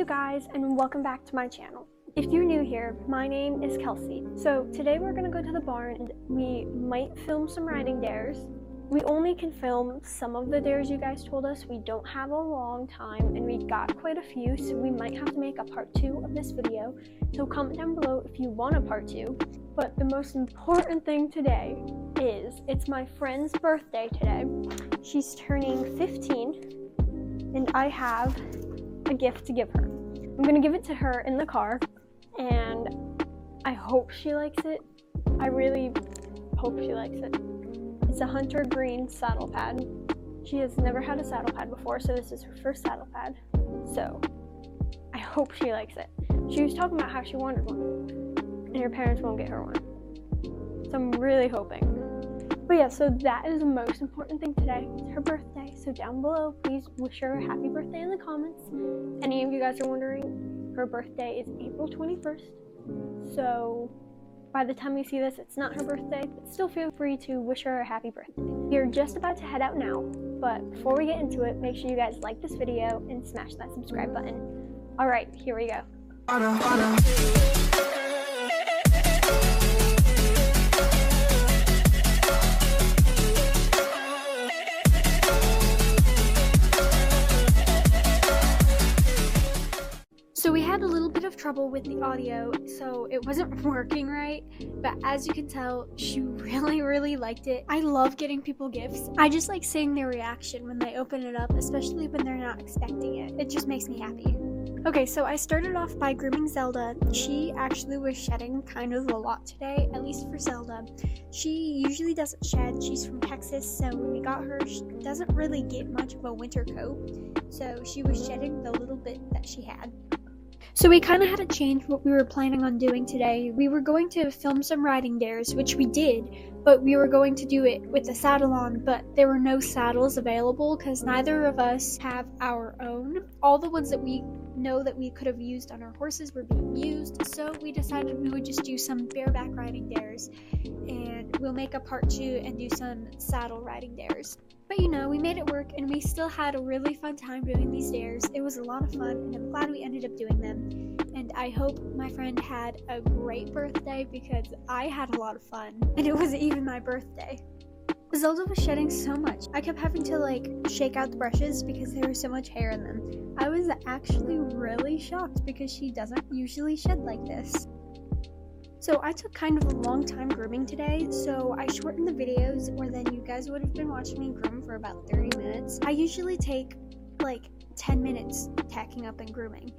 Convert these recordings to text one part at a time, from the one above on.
you guys, and welcome back to my channel. If you're new here, my name is Kelsey. So today we're gonna go to the barn and we might film some riding dares. We only can film some of the dares you guys told us. We don't have a long time and we got quite a few, so we might have to make a part 2 of this video. So comment down below if you want a part 2. But the most important thing today is it's my friend's birthday today. She's turning 15 and I have a gift to give her. I'm gonna give it to her in the car and I hope she likes it. I really hope she likes it. It's a hunter green saddle pad. She has never had a saddle pad before, so this is her first saddle pad. So I hope she likes it. She was talking about how she wanted one and her parents won't get her one. So I'm really hoping. But yeah, so that is the most important thing today. It's her birthday. So down below, please wish her a happy birthday in the comments. Any of you guys are wondering, her birthday is April 21st. So by the time you see this, it's not her birthday, but still feel free to wish her a happy birthday. We're just about to head out now, but before we get into it, make sure you guys like this video and smash that subscribe button. All right, here we go. So we had a little bit of trouble with the audio, so it wasn't working right, but as you can tell, she really liked it. I love getting people gifts. I just like seeing their reaction when they open it up, especially when they're not expecting it. It just makes me happy. Okay, so I started off by grooming Zelda. She actually was shedding kind of a lot today, at least for Zelda. She usually doesn't shed. She's from Texas, so when we got her, she doesn't really get much of a winter coat, so she was shedding the little bit that she had. So we kind of had to change what we were planning on doing today. We were going to film some riding dares, which we did, but we were going to do it with a saddle on, but there were no saddles available because neither of us have our own. All the ones that we know that we could have used on our horses were being used, so we decided we would just do some bareback riding dares, and we'll make a part 2 and do some saddle riding dares. But you know, we made it work and we still had a really fun time doing these dares. It was a lot of fun and I'm glad we ended up doing them. And I hope my friend had a great birthday because I had a lot of fun. And it wasn't even my birthday. Zelda was shedding so much. I kept having to shake out the brushes because there was so much hair in them. I was actually really shocked because she doesn't usually shed like this. So I took kind of a long time grooming today, so I shortened the videos, or then you guys would have been watching me groom for about 30 minutes. I usually take 10 minutes tacking up and grooming.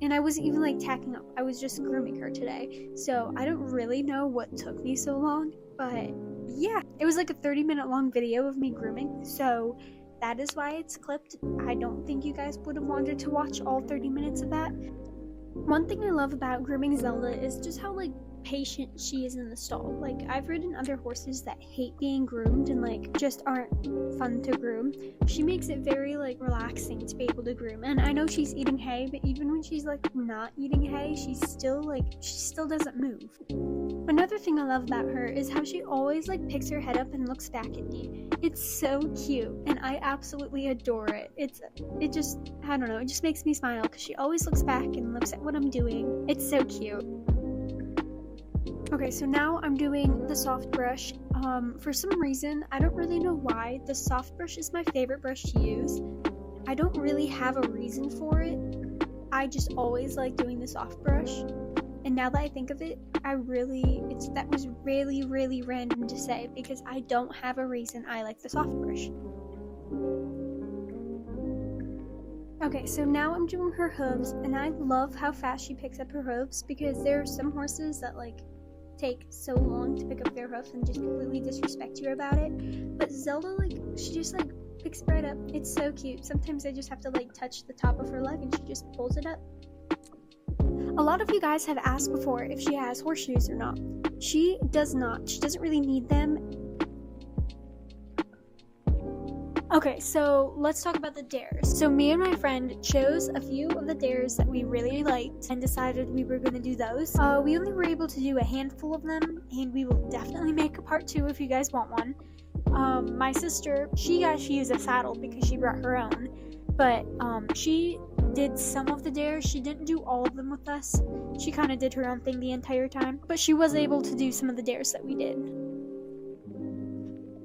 And I wasn't even tacking up, I was just grooming her today. So I don't really know what took me so long, but yeah, it was a 30-minute long video of me grooming, so that is why it's clipped. I don't think you guys would have wanted to watch all 30 minutes of that. One thing I love about grooming Zelda is just how patient she is in the stall. I've ridden other horses that hate being groomed and just aren't fun to groom. She makes it very relaxing to be able to groom. And I know she's eating hay, but even when she's not eating hay, she still doesn't move. Another thing I love about her is how she always picks her head up and looks back at me. It's so cute and I absolutely adore it. It just makes me smile because she always looks back and looks at what I'm doing. It's so cute. Okay, so now I'm doing the soft brush. For some reason, I don't really know why, the soft brush is my favorite brush to use. I don't really have a reason for it. I just always like doing the soft brush. And now that I think of it, that was really random to say because I don't have a reason I like the soft brush. Okay, so now I'm doing her hooves, and I love how fast she picks up her hooves because there are some horses that take so long to pick up their hoofs and just completely disrespect you about it. But Zelda, she just picks it right up. It's so cute. Sometimes I just have to touch the top of her leg and she just pulls it up. A lot of you guys have asked before if she has horseshoes or not. She does not. She doesn't really need them. Okay, so let's talk about the dares. So me and my friend chose a few of the dares that we really liked and decided we were going to do those. We only were able to do a handful of them, and we will definitely make a part 2 if you guys want one. My sister, she got to use a saddle because she brought her own, but she did some of the dares. She didn't do all of them with us. She kind of did her own thing the entire time, but she was able to do some of the dares that we did.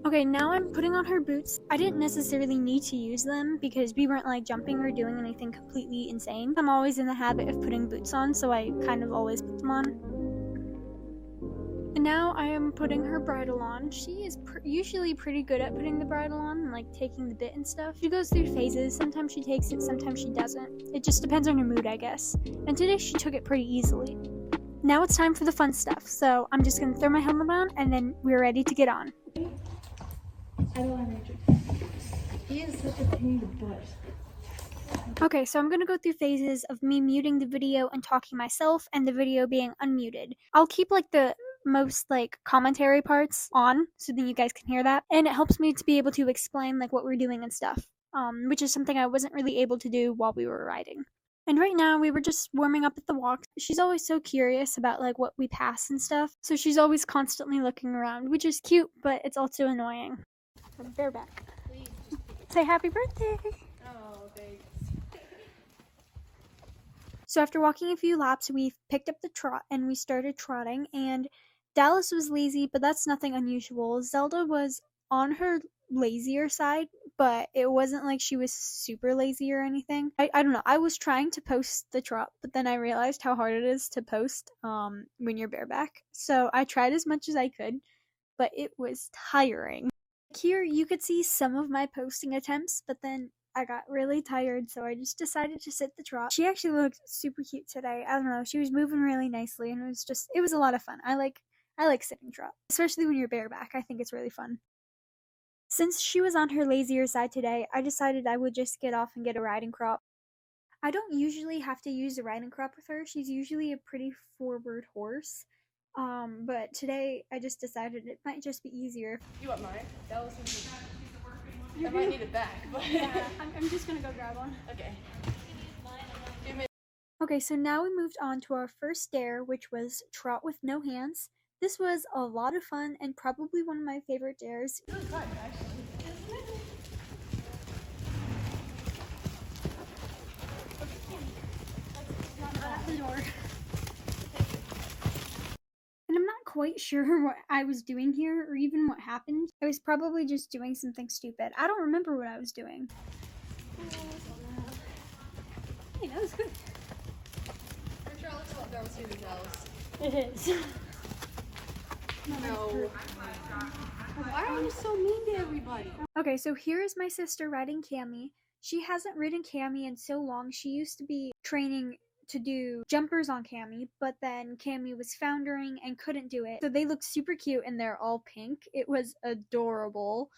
Okay, now I'm putting on her boots. I didn't necessarily need to use them because we weren't like jumping or doing anything completely insane. I'm always in the habit of putting boots on, so I kind of always put them on. And now I am putting her bridle on. She is usually pretty good at putting the bridle on and like taking the bit and stuff. She goes through phases. Sometimes she takes it, sometimes she doesn't. It just depends on her mood, I guess. And today she took it pretty easily. Now it's time for the fun stuff. So I'm just gonna throw my helmet on and then we're ready to get on. I don't want Richard. He is such a pain in the butt. Okay, so I'm gonna go through phases of me muting the video and talking myself and the video being unmuted. I'll keep like the most like commentary parts on so that you guys can hear that, and it helps me to be able to explain like what we're doing and stuff, which is something I wasn't really able to do while we were riding. And right now we were just warming up at the walk. She's always so curious about like what we pass and stuff, so she's always constantly looking around, which is cute, but it's also annoying. Bareback. Say happy birthday. Oh, thanks. So after walking a few laps, we picked up the trot and we started trotting, and Dallas was lazy, but that's nothing unusual. Zelda was on her lazier side, but it wasn't like she was super lazy or anything. I don't know. I was trying to post the trot, but then I realized how hard it is to post when you're bareback. So I tried as much as I could, but it was tiring. Here you could see some of my posting attempts, but then I got really tired, so I just decided to sit the trot. She actually looked super cute today. I don't know, she was moving really nicely, and it was a lot of fun. I like sitting trot, especially when you're bareback. I think it's really fun. Since she was on her lazier side today, I decided I would just get off and get a riding crop. I don't usually have to use a riding crop with her. She's usually a pretty forward horse. But today I just decided it might just be easier. You want mine? That was I might need it back, but Yeah, I'm just gonna go grab one. okay. Okay, so now we moved on to our first dare, which was trot with no hands. This was a lot of fun and probably one of my favorite dares. It's really fun, actually. Isn't it? At the door. And I'm not quite sure what I was doing here or even what happened. I was probably just doing something stupid. I don't remember what I was doing. Hey, that was good. I'm sure looks like that was super jealous. It is. No. Why are you so mean to everybody? Okay, so here is my sister riding Cammy. She hasn't ridden Cammy in so long. She used to be training to do jumpers on Cammy, but then Cammy was foundering and couldn't do it. So they look super cute and they're all pink. It was adorable.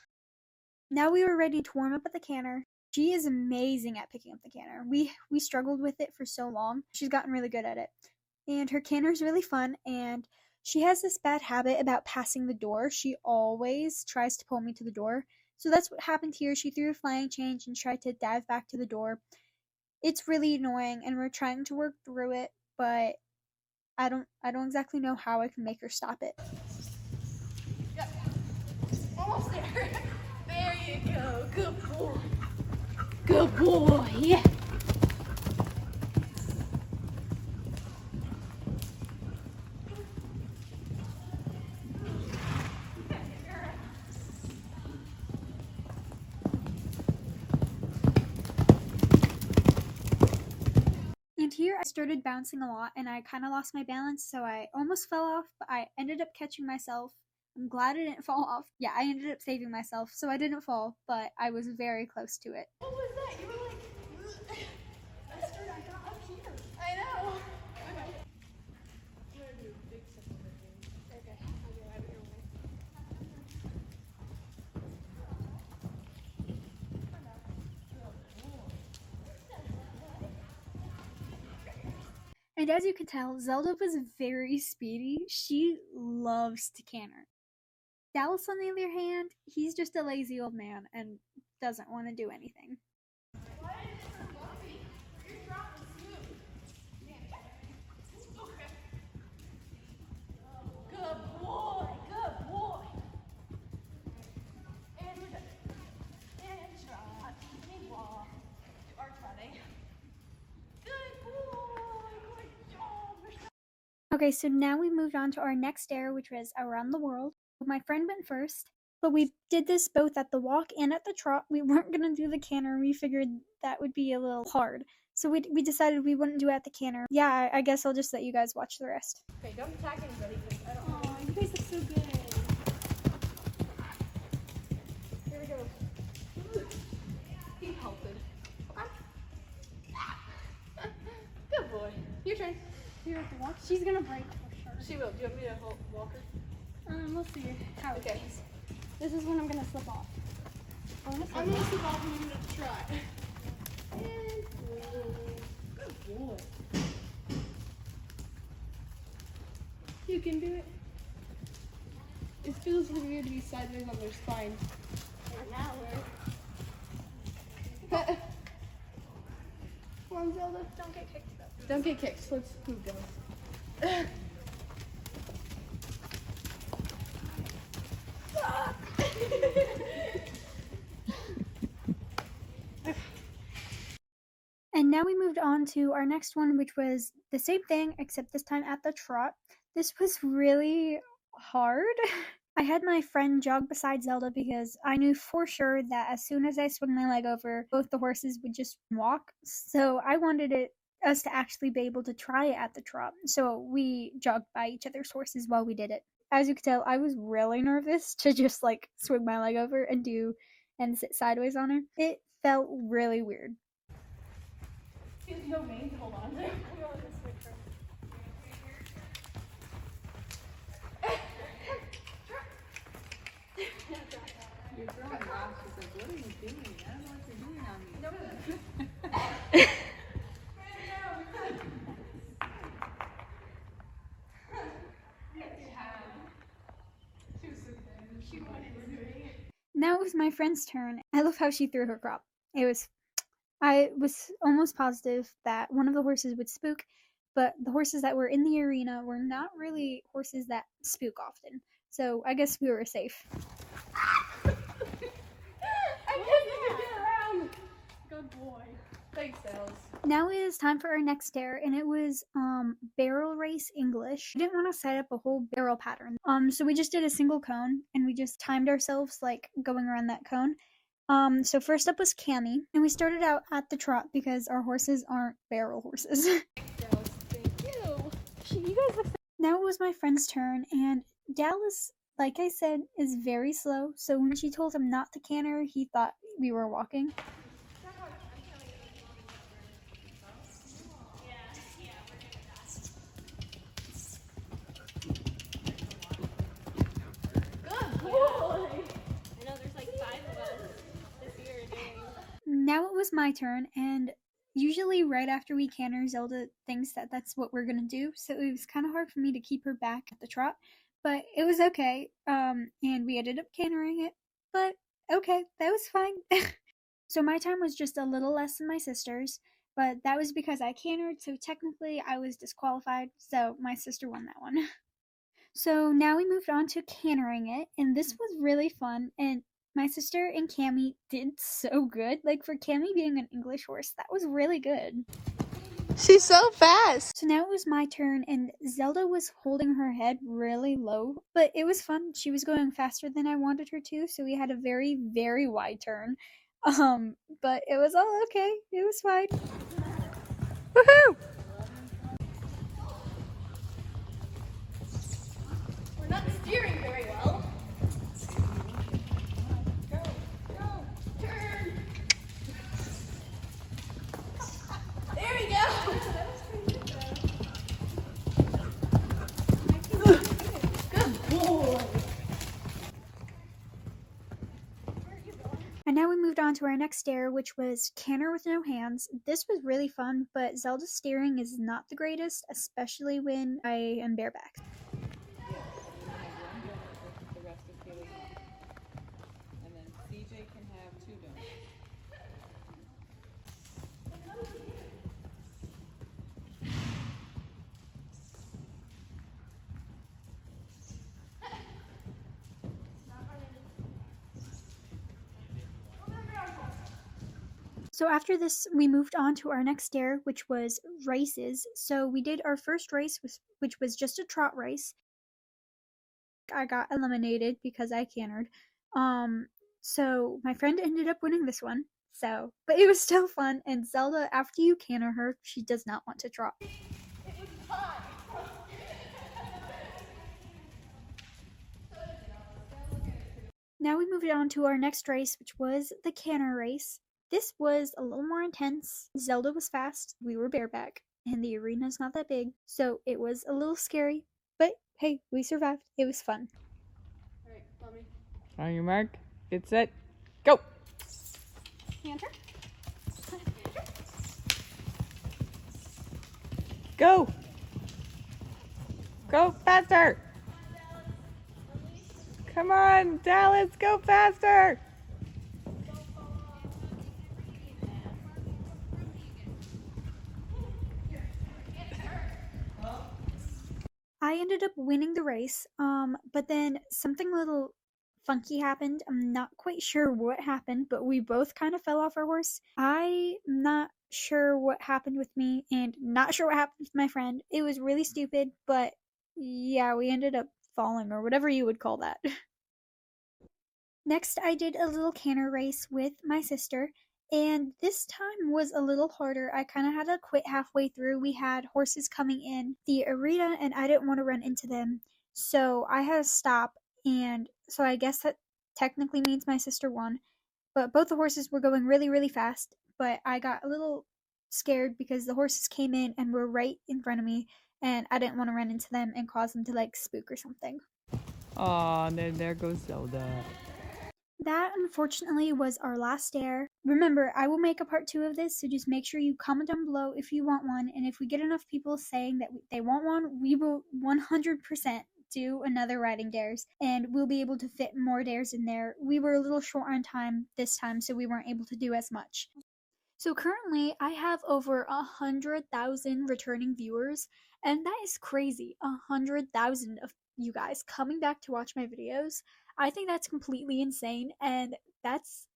Now we were ready to warm up at the canter. She is amazing at picking up the canter. We struggled with it for so long. She's gotten really good at it. And her canter is really fun, and she has this bad habit about passing the door. She always tries to pull me to the door. So that's what happened here. She threw a flying change and tried to dive back to the door. It's really annoying, and we're trying to work through it, but I don't exactly know how I can make her stop it. Yep. Almost there. There you go. Good boy. Good boy. Yeah. And here I started bouncing a lot and I kind of lost my balance, so I almost fell off, but I ended up catching myself. I'm glad I didn't fall off. Yeah, I ended up saving myself, so I didn't fall, but I was very close to it. What was that? You were like, Esther, I got up here. I know. Okay. I'm gonna do a big step over here. Okay. I'll go out of your way. And as you can tell, Zelda was very speedy. She loves to canter. Dallas, on the other hand, he's just a lazy old man and doesn't want to do anything. Good boy. Good boy. And we're done. And trot. And walk. Do our trotting. Okay, so now we moved on to our next dare, which was around the world. My friend went first, but we did this both at the walk and at the trot. We weren't going to do the canter. We figured that would be a little hard. So we decided we wouldn't do it at the canter. Yeah, I guess I'll just let you guys watch the rest. Okay, don't attack anybody. I don't know. Aw, you guys are so good. Here we go. He halted. Okay. Good boy. Your turn. You have to watch. She's going to break for sure. She will. Do you want me to walk her? We'll see how it Okay. goes. This is when I'm going to slip off. I'm gonna slip off and I'm gonna try. And good boy. You can do it. It feels really weird to be sideways on their spine. Now Come on, Zelda. don't get kicked though. Don't get kicked. Let's move down. And now we moved on to our next one, which was the same thing, except this time at the trot. This was really hard. I had my friend jog beside Zelda because I knew for sure that as soon as I swung my leg over, both the horses would just walk. So I wanted us to actually be able to try it at the trot. So we jogged by each other's horses while we did it. As you can tell, I was really nervous to just like swing my leg over and sit sideways on her. It felt really weird. There's no mane to hold on to. You're throwing off. She's like, what are you doing? I don't know what you're doing on me. Now it was my friend's turn. I love how she threw her crop. I was almost positive that one of the horses would spook, but the horses that were in the arena were not really horses that spook often. So I guess we were safe. I couldn't get around. Good boy. Thanks, Alice. Now it is time for our next dare, and it was barrel race English. We didn't want to set up a whole barrel pattern. So we just did a single cone, and we just timed ourselves like going around that cone. So first up was Cammy, and we started out at the trot because our horses aren't barrel horses. Dallas, thank you. You guys look. Now it was my friend's turn, and Dallas, like I said, is very slow. So when she told him not to canter, he thought we were walking. Now it was my turn, and usually right after we canter, Zelda thinks that that's what we're gonna do, so it was kind of hard for me to keep her back at the trot, but it was okay, and we ended up cantering it, but okay, that was fine. So my time was just a little less than my sister's, but that was because I cantered, so technically I was disqualified, so my sister won that one. So now we moved on to cantering it, and this was really fun, and my sister and Cammy did so good. Like, for Cammy being an English horse, that was really good. She's so fast. So now it was my turn, and Zelda was holding her head really low, but it was fun. She was going faster than I wanted her to, so we had a very, very wide turn. But it was all okay. It was fine. Woohoo! We're not steering very well. And now we moved on to our next dare, which was canter with no hands. This was really fun, but Zelda's steering is not the greatest, especially when I am bareback. The rest of Kayla's on. And then CJ can have 2 donuts. So after this, we moved on to our next dare, which was races. So we did our first race, which was just a trot race. I got eliminated because I cantered. So my friend ended up winning this one. So, but it was still fun. And Zelda, after you canter her, she does not want to trot. Now we moved on to our next race, which was the canter race. This was a little more intense. Zelda was fast, we were bareback, and the arena's not that big, so it was a little scary, but hey, we survived. It was fun. Alright, follow me. On your mark, get set, go! Canter. Go! Go faster! Come on, Dallas, go faster! I ended up winning the race, but then something a little funky happened. I'm not quite sure what happened, but we both kind of fell off our horse. I'm not sure what happened with me and not sure what happened with my friend. It was really stupid, but yeah, we ended up falling or whatever you would call that. Next, I did a little canter race with my sister, and this time was a little harder. I kind of had to quit halfway through. We had horses coming in the arena, and I didn't want to run into them, so I had to stop. And so I guess that technically means my sister won. But both the horses were going really, really fast, but I got a little scared because the horses came in and were right in front of me, and I didn't want to run into them and cause them to like spook or something. Aw, and then there goes Zelda. That, unfortunately, was our last dare. Remember, I will make a part 2 of this, so just make sure you comment down below if you want one, and if we get enough people saying that they want one, we will 100% do another riding dares, and we'll be able to fit more dares in there. We were a little short on time this time, so we weren't able to do as much. So currently, I have over 100,000 returning viewers, and that is crazy. 100,000 of you guys coming back to watch my videos. I think that's completely insane, and that's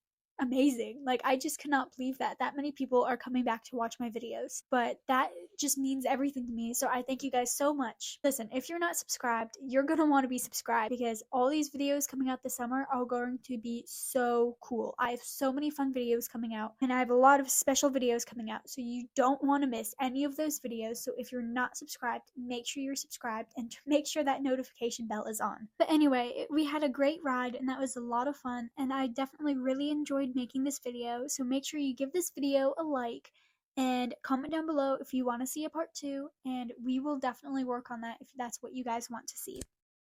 amazing. Like, I just cannot believe that many people are coming back to watch my videos. But that just means everything to me, so I thank you guys so much. Listen, if you're not subscribed, you're gonna want to be subscribed because all these videos coming out this summer are going to be so cool. I have so many fun videos coming out, and I have a lot of special videos coming out, so you don't want to miss any of those videos. So if you're not subscribed, make sure you're subscribed and make sure that notification bell is on. But anyway, we had a great ride, and that was a lot of fun, and I definitely really enjoyed making this video, so make sure you give this video a like and comment down below if you want to see a part 2, and we will definitely work on that if that's what you guys want to see.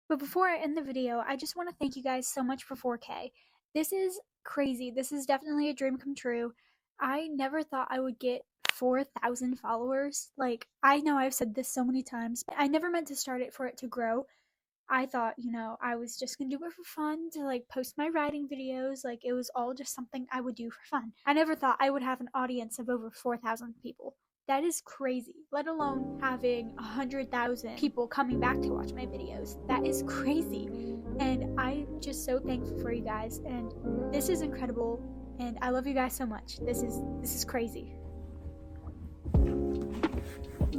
But before I end the video, I just want to thank you guys so much for 4K. This is crazy. This is definitely a dream come true. I never thought I would get 4,000 followers. Like, I know I've said this so many times. I never meant to start it for it to grow. I thought, I was just gonna do it for fun, to like post my riding videos. Like, it was all just something I would do for fun. I never thought I would have an audience of over 4,000 people. That is crazy, let alone having 100,000 people coming back to watch my videos. That is crazy, and I'm just so thankful for you guys, and this is incredible, and I love you guys so much. This is crazy.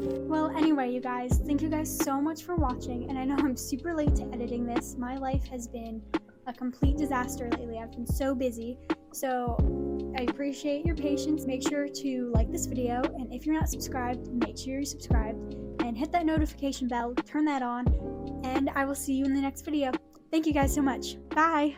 Well, anyway, you guys, thank you guys so much for watching, and I know I'm super late to editing this. My life has been a complete disaster lately. I've been so busy, so I appreciate your patience. Make sure to like this video, and if you're not subscribed, make sure you're subscribed, and hit that notification bell, turn that on, and I will see you in the next video. Thank you guys so much. Bye!